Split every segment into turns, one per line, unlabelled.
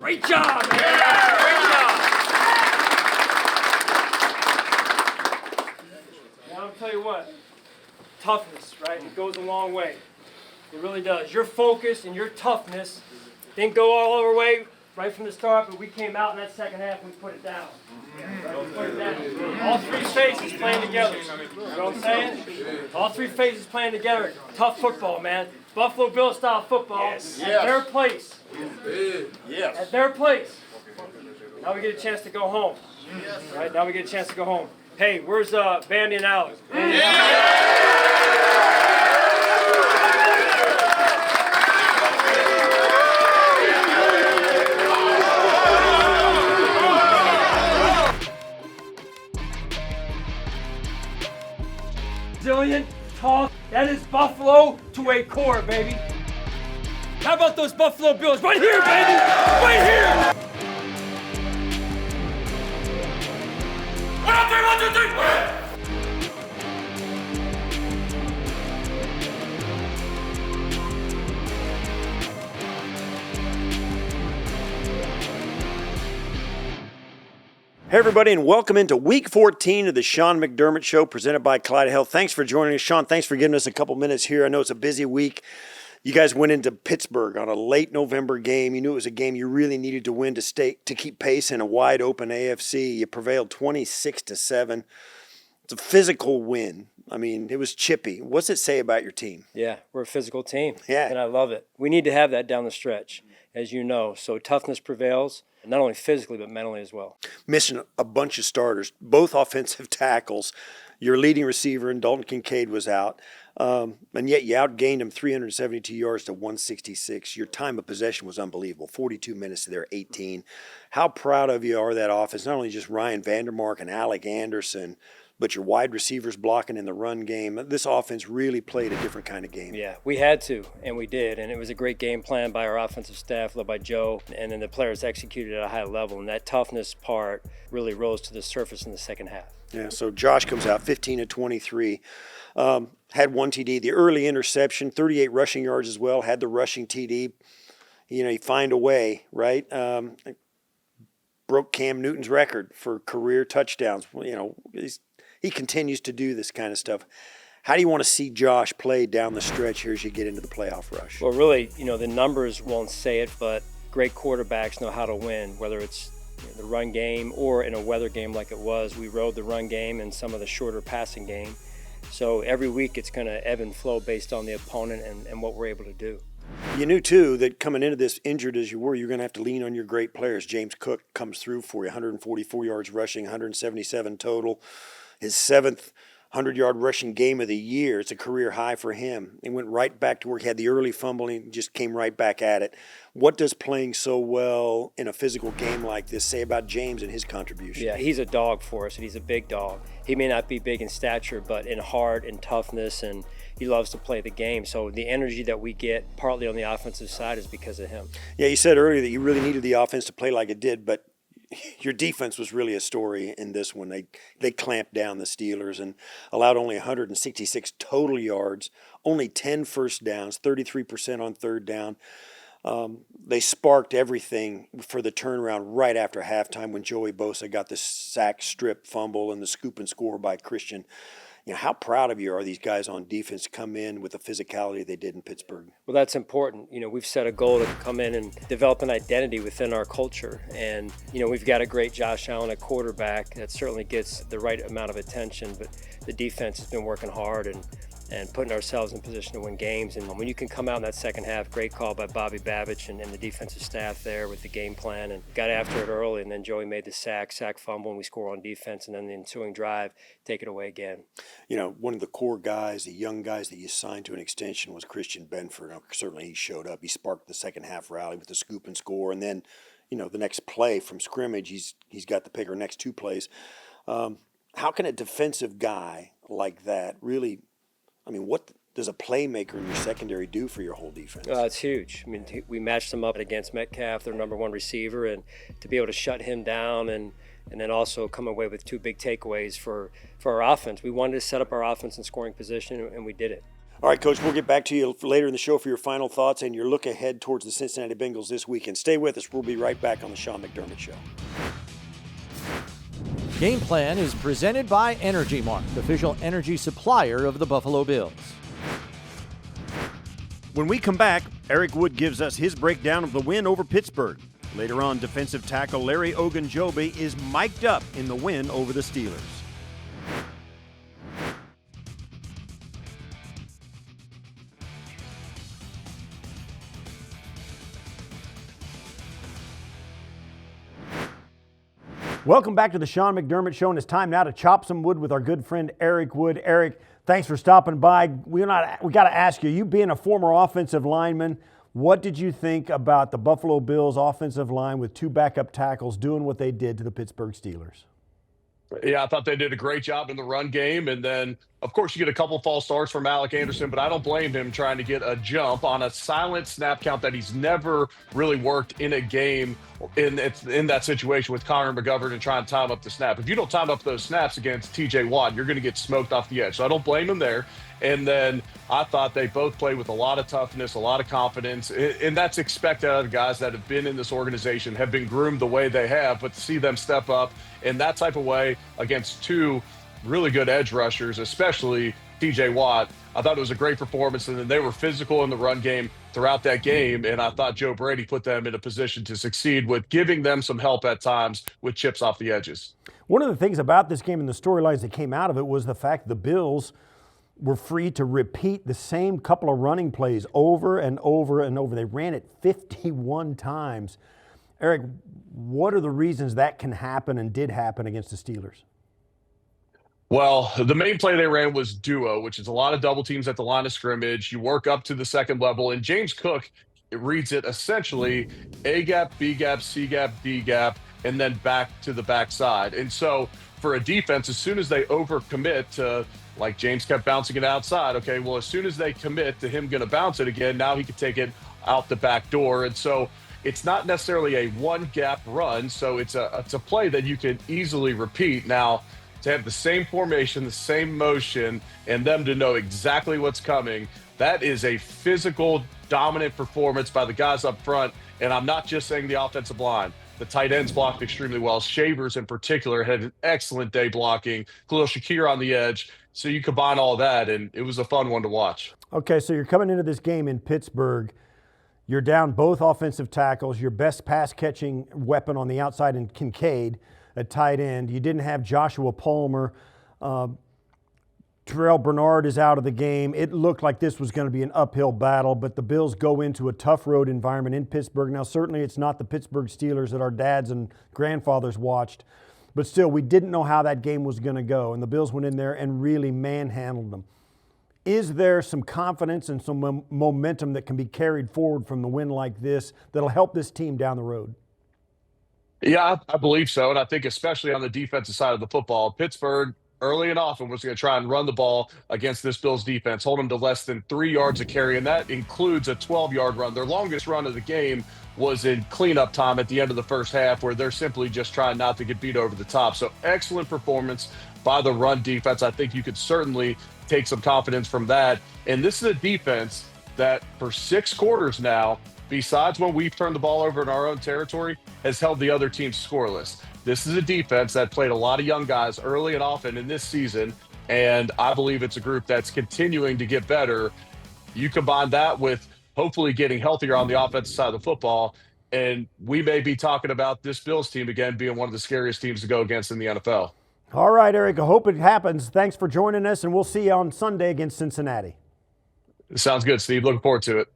Great job, man. Yeah. Great job. Now I'll tell you what, toughness, right? It goes a long way. It really does. Your focus and your toughness didn't go all our way right from the start, but we came out in that second half and we put it down. Right? We put it down. All three phases playing together. You know what I'm saying? All three phases playing together. Tough football, man. Buffalo Bill style football at their place. At their place. Now we get a chance to go home. Right? Now we get a chance to go home. Hey, where's Bandy and Alex? Resilient, tall, that is Buffalo to a core, baby. How about those Buffalo Bills? Right here, baby! Right here! 1, 2, 3, 1, 2, 3!
Hey everybody, and welcome into Week 14 of the Sean McDermott Show presented by Kaleida Health. Thanks for joining us. Sean, thanks for giving us a couple minutes here. I know it's a busy week. You guys went into Pittsburgh on a late November game. You knew it was a game you really needed to win to keep pace in a wide open AFC. You prevailed 26-7. It's a physical win. I mean, it was chippy. What's it say about your team?
Yeah, we're a physical team.
Yeah.
And I love it. We need to have that down the stretch, as you know. So toughness prevails, not only physically, but mentally as well.
Missing a bunch of starters, both offensive tackles. Your leading receiver in Dalton Kincaid was out. And yet you outgained him 372 yards to 166. Your time of possession was unbelievable. 42 minutes to their 18. How proud of you are that offense? Not only just Ryan Vandermark and Alec Anderson, but your wide receivers blocking in the run game. This offense really played a different kind of game.
Yeah, we had to, and we did. And it was a great game plan by our offensive staff, led by Joe. And then the players executed at a high level. And that toughness part really rose to the surface in the second half.
Yeah, so Josh comes out 15 of 23. Had one TD, the early interception, 38 rushing yards as well, had the rushing TD. You know, you find a way, right? Broke Cam Newton's record for career touchdowns. You know, he continues to do this kind of stuff. How do you want to see Josh play down the stretch here as you get into the playoff rush?
Well, really, you know, the numbers won't say it, but great quarterbacks know how to win, whether it's the run game or in a weather game like it was. We rode the run game and some of the shorter passing game. So every week it's going to ebb and flow based on the opponent and what we're able to do.
You knew, too, that coming into this, injured as you were, you're going to have to lean on your great players. James Cook comes through for you, 144 yards rushing, 177 total. His 7th 100-yard rushing game of the year. It's a career high for him. He went right back to work. He had the early fumble and he just came right back at it. What does playing so well in a physical game like this say about James and his contribution?
Yeah, he's a dog for us, and he's a big dog. He may not be big in stature, but in heart and toughness, and he loves to play the game. So the energy that we get partly on the offensive side is because of him.
Yeah, you said earlier that you really needed the offense to play like it did, but your defense was really a story in this one. They clamped down the Steelers and allowed only 166 total yards, only 10 first downs, 33% on third down. They sparked everything for the turnaround right after halftime when Joey Bosa got the sack, strip, fumble, and the scoop and score by Christian. You know, how proud of you are these guys on defense to come in with the physicality they did in Pittsburgh?
Well, that's important. You know, we've set a goal to come in and develop an identity within our culture. And, you know, we've got a great Josh Allen at quarterback that certainly gets the right amount of attention, but the defense has been working hard and putting ourselves in position to win games. And when you can come out in that second half, great call by Bobby Babich and the defensive staff there with the game plan, and got after it early, and then Joey made the sack fumble, and we score on defense, and then the ensuing drive, take it away again.
You know, one of the core guys, the young guys that you signed to an extension was Christian Benford. Now, certainly he showed up. He sparked the second half rally with the scoop and score, and then, you know, the next play from scrimmage, he's got the pick, or next two plays. How can a defensive guy like that really, I mean, what does a playmaker in your secondary do for your whole defense?
It's huge. I mean, we matched them up against Metcalf, their number one receiver, and to be able to shut him down and then also come away with two big takeaways for our offense. We wanted to set up our offense in scoring position, and we did it.
All right, Coach, we'll get back to you later in the show for your final thoughts and your look ahead towards the Cincinnati Bengals this weekend. Stay with us. We'll be right back on the Sean McDermott Show.
Game Plan is presented by Energy Mart, official energy supplier of the Buffalo Bills.
When we come back, Eric Wood gives us his breakdown of the win over Pittsburgh. Later on, defensive tackle Larry Ogunjobi is mic'd up in the win over the Steelers. Welcome back to the Sean McDermott Show, and it's time now to chop some wood with our good friend Eric Wood. Eric, thanks for stopping by. We got to ask you, being a former offensive lineman, what did you think about the Buffalo Bills offensive line with two backup tackles doing what they did to the Pittsburgh Steelers?
Yeah, I thought they did a great job in the run game. And then, of course, you get a couple false starts from Alec Anderson, but I don't blame him trying to get a jump on a silent snap count that he's never really worked in a game in that situation with Connor McGovern and trying to time up the snap. If you don't time up those snaps against TJ Watt, you're going to get smoked off the edge. So I don't blame him there. And then I thought they both played with a lot of toughness, a lot of confidence, and that's expected out of guys that have been in this organization, have been groomed the way they have, but to see them step up in that type of way against two really good edge rushers, especially TJ Watt, I thought it was a great performance. And then they were physical in the run game throughout that game, and I thought Joe Brady put them in a position to succeed with giving them some help at times with chips off the edges.
One of the things about this game and the storylines that came out of it was the fact the Bills were free to repeat the same couple of running plays over and over and over. They ran it 51 times. Eric, what are the reasons that can happen and did happen against the Steelers?
Well, the main play they ran was duo, which is a lot of double teams at the line of scrimmage. You work up to the second level, and James Cook, it reads it essentially A gap, B gap, C gap, D gap, and then back to the backside. And so for a defense, as soon as they overcommit to, like James kept bouncing it outside, okay, well, as soon as they commit to him going to bounce it again, now he can take it out the back door. And so it's not necessarily a one gap run. So it's a play that you can easily repeat. Now, to have the same formation, the same motion, and them to know exactly what's coming, that is a physical, dominant performance by the guys up front. And I'm not just saying the offensive line. The tight ends blocked extremely well. Shavers in particular had an excellent day blocking. Khalil Shakir on the edge. So you combine all that, and it was a fun one to watch.
Okay, so you're coming into this game in Pittsburgh. You're down both offensive tackles, your best pass-catching weapon on the outside in Kincaid at tight end. You didn't have Joshua Palmer. Terrell Bernard is out of the game. It looked like this was going to be an uphill battle, but the Bills go into a tough road environment in Pittsburgh. Now, certainly it's not the Pittsburgh Steelers that our dads and grandfathers watched, but still, we didn't know how that game was going to go, and the Bills went in there and really manhandled them. Is there some confidence and some momentum that can be carried forward from the win like this that'll help this team down the road?
Yeah, I believe so. And I think especially on the defensive side of the football, Pittsburgh early and often was going to try and run the ball against this Bills defense, hold them to less than 3 yards a carry, and that includes a 12-yard run. Their longest run of the game was in cleanup time at the end of the first half, where they're simply just trying not to get beat over the top. So excellent performance by the run defense. I think you could certainly take some confidence from that. And this is a defense that for 6 quarters now, besides when we've turned the ball over in our own territory, has held the other team scoreless. This is a defense that played a lot of young guys early and often in this season, and I believe it's a group that's continuing to get better. You combine that with hopefully getting healthier on the offensive side of the football, and we may be talking about this Bills team again being one of the scariest teams to go against in the NFL.
All right, Eric, I hope it happens. Thanks for joining us, and we'll see you on Sunday against Cincinnati.
Sounds good, Steve. Looking forward to it.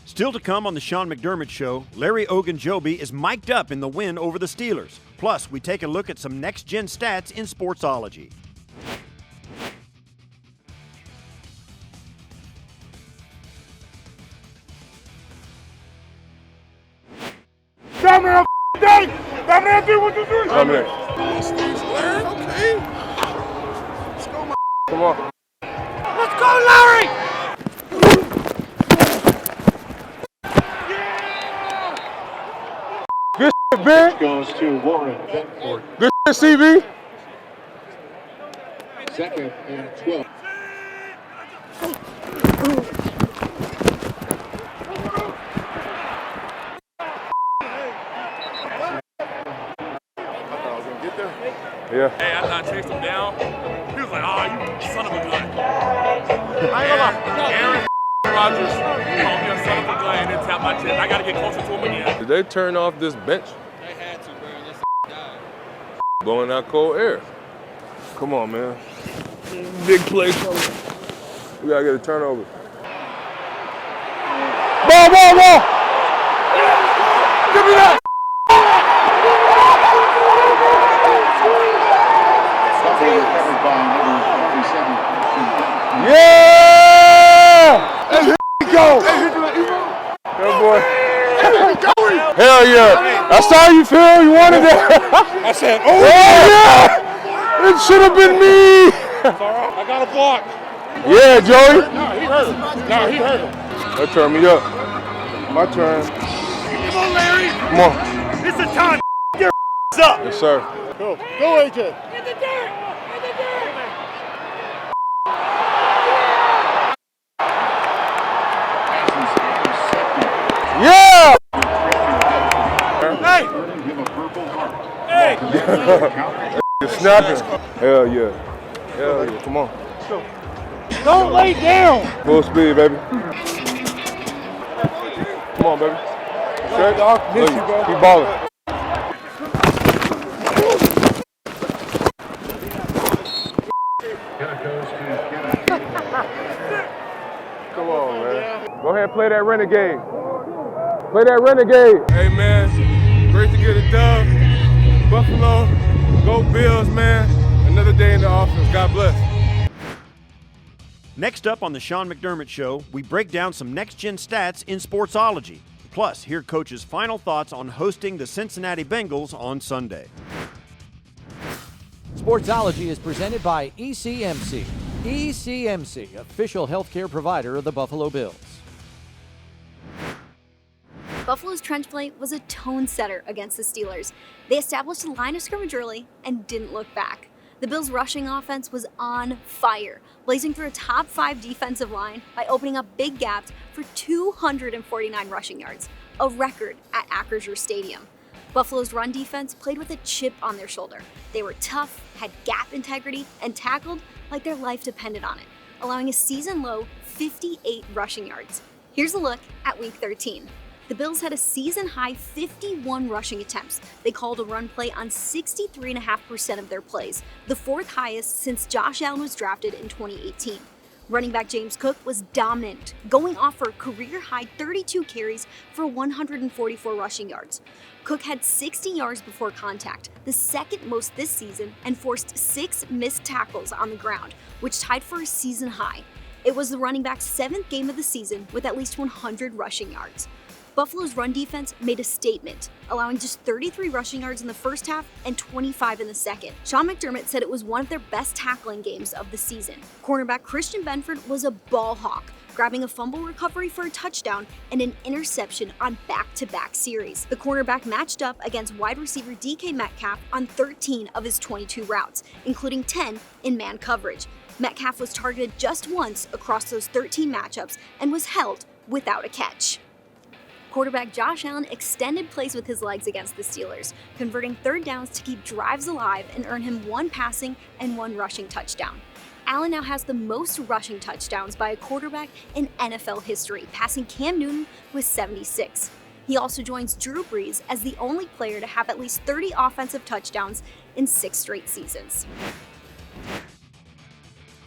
Still to come on the Sean McDermott Show, Larry Ogunjobi is mic'd up in the win over the Steelers. Plus, we take a look at some next-gen stats in Sportsology.
Come here, Dave! Come here, do what you do! Come here.
Okay. Let's go, my.
Come on.
Let's go, Larry!
Good shit, Big.
Goes to Warren Benford.
Good shit, CB.
Second and 12.
Yeah.
Hey, after I chased him down, he was like, "Oh, you son of a gun." I ain't gonna lie. Aaron Rodgers called me a son of a gun and then tapped my chest. I gotta get closer to him again.
Did they turn off this bench?
They had to, bro. This died.
Blowing out cold air. Come on, man. Big play coming. We gotta get a turnover. Ball, ball, ball! Give me that! Yeah! And here we go! Good boy. Hell yeah! I saw you, Phil. You wanted that. I said, oh yeah! It should have been me!
I got a block.
Yeah, Joey.
No, he hurt him. No, he hurt him.
That turned me up. My turn.
Come on, Larry.
Come on.
It's the time. Get your up.
Yes, sir.
Go, AJ. In the dirt. In the dirt.
Yeah!
Hey.
Hey. You're snapping. Hell yeah. Hell yeah. Come on.
Don't lay down.
Full speed, baby. Come on, baby. Check.
Miss you, bro.
Keep balling. Come on, man. Go ahead and play that renegade. Play that renegade. Hey, man. Great to get a dub. Buffalo. Go Bills, man. Another day in the offense. God bless.
Next up on the Sean McDermott Show, we break down some next-gen stats in Sportsology. Plus, hear Coach's final thoughts on hosting the Cincinnati Bengals on Sunday.
Sportsology is presented by ECMC. ECMC, official healthcare provider of the Buffalo Bills.
Buffalo's trench play was a tone setter against the Steelers. They established a line of scrimmage early and didn't look back. The Bills' rushing offense was on fire, blazing through a top 5 defensive line by opening up big gaps for 249 rushing yards, a record at Acrisure Stadium. Buffalo's run defense played with a chip on their shoulder. They were tough, had gap integrity, and tackled like their life depended on it, allowing a season-low 58 rushing yards. Here's a look at Week 13. The Bills had a season-high 51 rushing attempts. They called a run play on 63.5% of their plays, the 4th highest since Josh Allen was drafted in 2018. Running back James Cook was dominant, going off for a career-high 32 carries for 144 rushing yards. Cook had 60 yards before contact, the second most this season, and forced 6 missed tackles on the ground, which tied for a season high. It was the running back's 7th game of the season with at least 100 rushing yards. Buffalo's run defense made a statement, allowing just 33 rushing yards in the first half and 25 in the second. Sean McDermott said it was one of their best tackling games of the season. Cornerback Christian Benford was a ball hawk, grabbing a fumble recovery for a touchdown and an interception on back-to-back series. The cornerback matched up against wide receiver DK Metcalf on 13 of his 22 routes, including 10 in man coverage. Metcalf was targeted just once across those 13 matchups and was held without a catch. Quarterback Josh Allen extended plays with his legs against the Steelers, converting third downs to keep drives alive and earn him 1 passing and 1 rushing touchdown. Allen now has the most rushing touchdowns by a quarterback in NFL history, passing Cam Newton with 76. He also joins Drew Brees as the only player to have at least 30 offensive touchdowns in 6 straight seasons.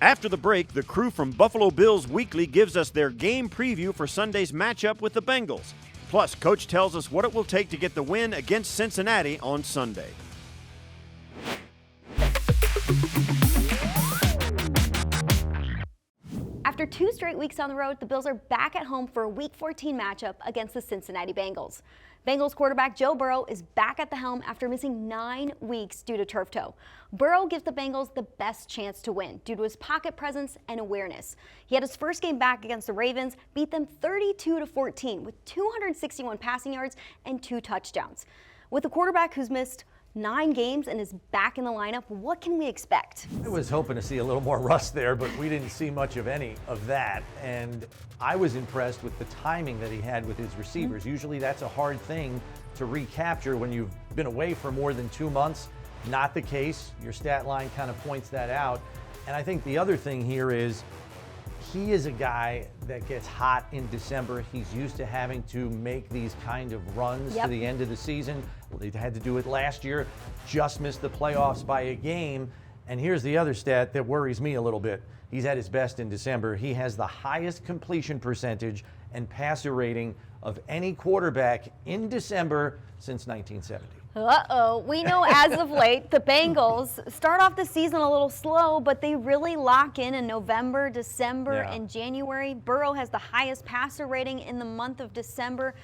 After the break, the crew from Buffalo Bills Weekly gives us their game preview for Sunday's matchup with the Bengals. Plus, Coach tells us what it will take to get the win against Cincinnati on Sunday.
After 2 straight weeks on the road, the Bills are back at home for a Week 14 matchup against the Cincinnati Bengals. Bengals quarterback Joe Burrow is back at the helm after missing 9 weeks due to turf toe. Burrow gives the Bengals the best chance to win due to his pocket presence and awareness. He had his first game back against the Ravens, beat them 32-14 with 261 passing yards and 2 touchdowns. With a quarterback who's missed 9 games and is back in the lineup. What can we expect?
I was hoping to see a little more rust there, but we didn't see much of any of that. And I was impressed with the timing that he had with his receivers. Usually that's a hard thing to recapture when you've been away for more than 2 months. Not the case. Your stat line kind of points that out. And I think the other thing here is he is a guy that gets hot in December. He's used to having to make these kind of runs to the end of the season. They had to do it last year, just missed the playoffs by a game. And here's the other stat that worries me a little bit. He's at his best in December. He has the highest completion percentage and passer rating of any quarterback in December since 1970.
Uh-oh. We know as of late, the Bengals start off the season a little slow, but they really lock in November, December, and January. Burrow has the highest passer rating in the month of December.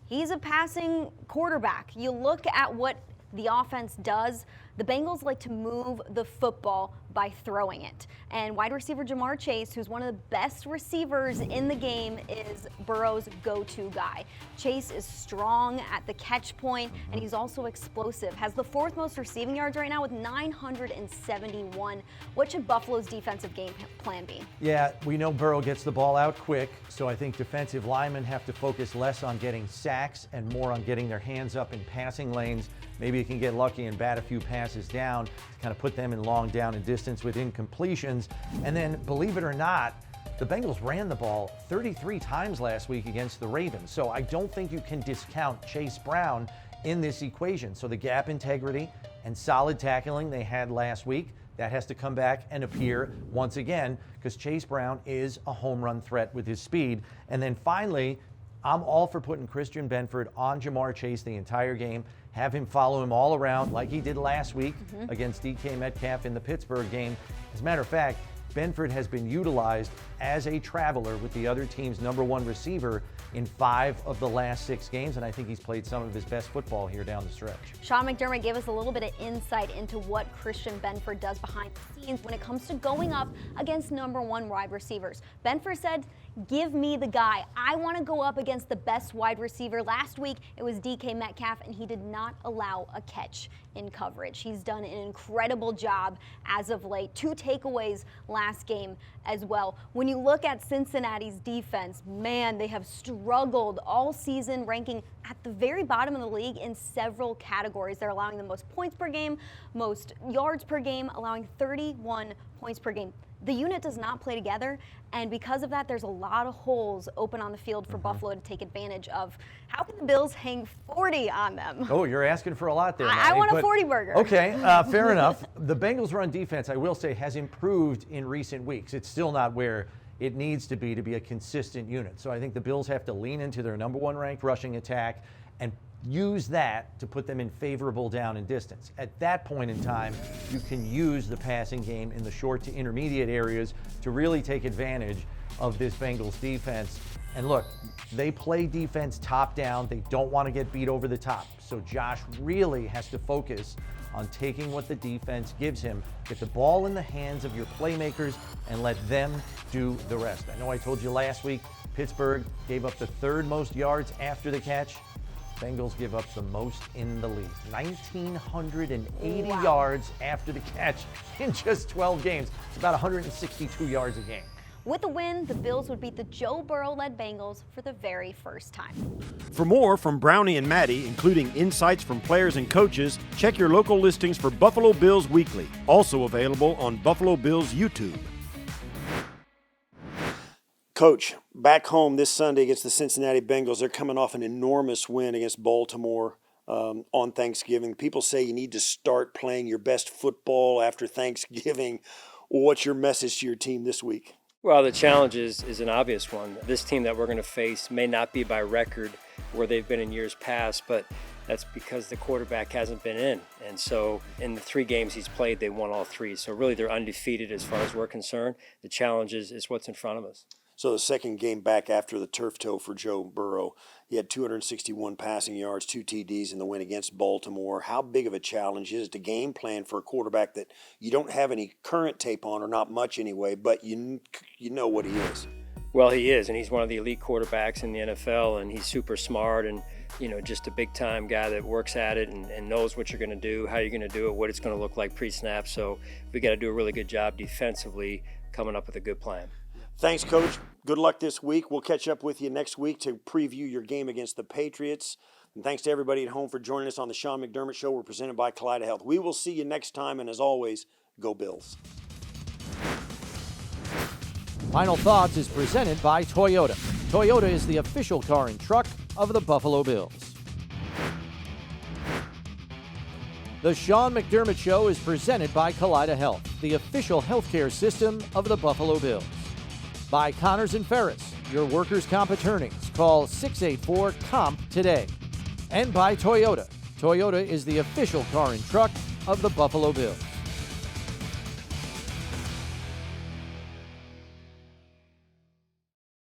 He's a passing quarterback. You look at what the offense does. The Bengals like to move the football by throwing it. And wide receiver Jamar Chase, who's one of the best receivers in the game, is Burrow's go-to guy. Chase is strong at the catch point, and he's also explosive. Has the 4th most receiving yards right now with 971. What should Buffalo's defensive game plan be?
Yeah, we know Burrow gets the ball out quick, so I think defensive linemen have to focus less on getting sacks and more on getting their hands up in passing lanes. Maybe you can get lucky and bat a few passes down to kind of put them in long down and distance with incompletions. And then, believe it or not, the Bengals ran the ball 33 times last week against the Ravens. So I don't think you can discount Chase Brown in this equation. So the gap integrity and solid tackling they had last week, that has to come back and appear once again because Chase Brown is a home run threat with his speed. And then finally, I'm all for putting Christian Benford on Jamar Chase the entire game. Have him follow him all around like he did last week against DK Metcalf in the Pittsburgh game. As a matter of fact, Benford has been utilized as a traveler with the other team's #1 receiver in 5 of the last 6 games, and I think he's played some of his best football here down the stretch.
Sean McDermott gave us a little bit of insight into what Christian Benford does behind the scenes when it comes to going up against #1 wide receivers. Benford said, "Give me the guy. I want to go up against the best wide receiver." Last week, it was DK Metcalf, and he did not allow a catch in coverage. He's done an incredible job as of late. 2 takeaways last game as well. When you look at Cincinnati's defense, man, they have struggled all season, ranking at the very bottom of the league in several categories. They're allowing the most points per game, most yards per game, allowing 31 points per game. The unit does not play together, and because of that, there's a lot of holes open on the field for Buffalo to take advantage of. How can the Bills hang 40 on them?
Oh, you're asking for a lot there,
I
Maddy,
want a 40 burger.
Okay, fair enough. The Bengals' run defense, I will say, has improved in recent weeks. It's still not where it needs to be a consistent unit. So I think the Bills have to lean into their #1 ranked rushing attack and use that to put them in favorable down and distance. At that point in time, you can use the passing game in the short to intermediate areas to really take advantage of this Bengals defense. And look, they play defense top down. They don't want to get beat over the top. So Josh really has to focus on taking what the defense gives him, get the ball in the hands of your playmakers, and let them do the rest. I know I told you last week, Pittsburgh gave up the 3rd most yards after the catch. Bengals give up the most in the league. 1,980 yards after the catch in just 12 games. It's about 162 yards a game.
With a win, the Bills would beat the Joe Burrow-led Bengals for the very first time.
For more from Brownie and Maddy, including insights from players and coaches, check your local listings for Buffalo Bills Weekly, also available on Buffalo Bills YouTube. Coach, back home this Sunday against the Cincinnati Bengals, they're coming off an enormous win against Baltimore on Thanksgiving. People say you need to start playing your best football after Thanksgiving. What's your message to your team this week?
Well, the challenge is an obvious one. This team that we're going to face may not be by record where they've been in years past, but that's because the quarterback hasn't been in. And so in the 3 games he's played, they won all 3. So really they're undefeated as far as we're concerned. The challenge is what's in front of us.
So the second game back after the turf toe for Joe Burrow, he had 261 passing yards, 2 TDs in the win against Baltimore. How big of a challenge is it to game plan for a quarterback that you don't have any current tape on, or not much anyway, but you know what he is?
Well, he is, and he's one of the elite quarterbacks in the NFL, and he's super smart and, you know, just a big-time guy that works at it and knows what you're going to do, how you're going to do it, what it's going to look like pre-snap. So we got to do a really good job defensively coming up with a good plan.
Thanks, Coach. Good luck this week. We'll catch up with you next week to preview your game against the Patriots. And thanks to everybody at home for joining us on the Sean McDermott Show. We're presented by Kaleida Health. We will see you next time, and as always, go Bills.
Final Thoughts is presented by Toyota. Toyota is the official car and truck of the Buffalo Bills. The Sean McDermott Show is presented by Kaleida Health, the official healthcare system of the Buffalo Bills. By Connors and Ferris, your workers' comp attorneys. Call 684-COMP today. And by Toyota. Toyota is the official car and truck of the Buffalo Bills.